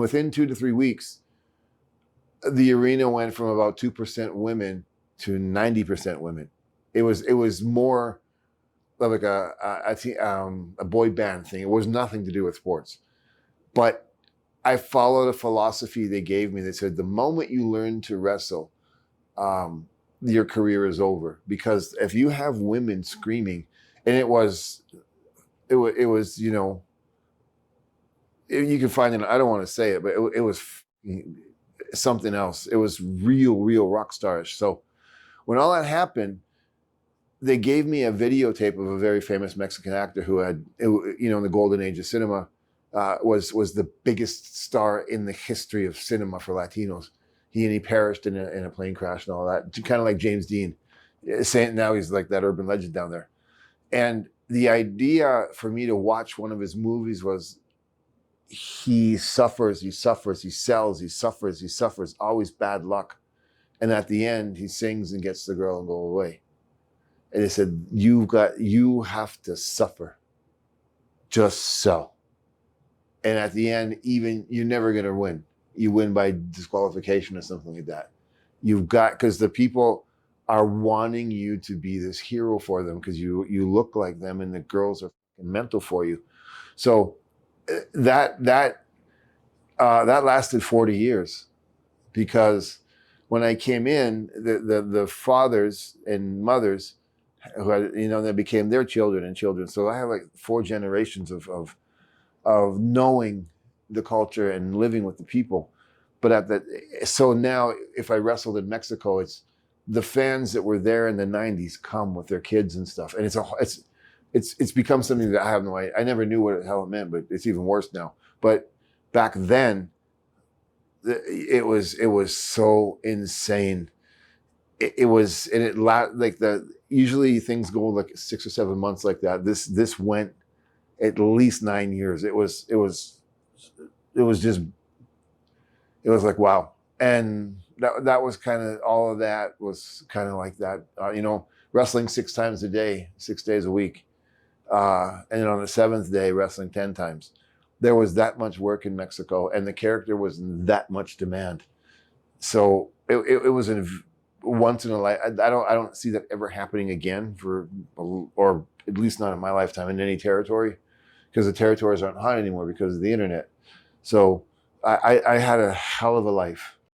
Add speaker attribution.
Speaker 1: within 2 to 3 weeks, the arena went from about 2% women to 90% women. It was more like a boy band thing. It was nothing to do with sports. But I followed a philosophy they gave me that said the moment you learn to wrestle, your career is over. Because if you have women screaming, and it was you know, you can find it. I don't want to say it, but it was something else. It was real rock starish. So when all that happened, they gave me a videotape of a very famous Mexican actor who had, you know, in the golden age of cinema, was the biggest star in the history of cinema for Latinos. He perished in a plane crash and all that, kind of like James Dean. Saying now he's like that urban legend down there. And the idea for me to watch one of his movies was he suffers, he sells, he suffers, always bad luck. And at the end, he sings and gets the girl and go away. And they said, you have to suffer just so. And at the end, even you're never going to win. You win by disqualification or something like that. Because the people are wanting you to be this hero for them because you look like them and the girls are mental for you. So that lasted 40 years because when I came in, the fathers and mothers who had, you know, they became their children and children. So I have like 4 generations of knowing the culture and living with the people. But so now if I wrestled in Mexico, it's the fans that were there in the 90s come with their kids and stuff. And it's become something that I have no idea. I never knew what the hell it meant, but it's even worse now. But back then, it was so insane. Usually things go like 6 or 7 months like that. This went at least 9 years. It was like, wow. And that was kind of, all of that was kind of like that, you know, wrestling 6 times a day, 6 days a week. And then on the 7th day, wrestling 10 times. There was that much work in Mexico and the character was in that much demand. So it was once in a life. I don't see that ever happening again or at least not in my lifetime in any territory, because the territories aren't hot anymore because of the internet. So I had a hell of a life.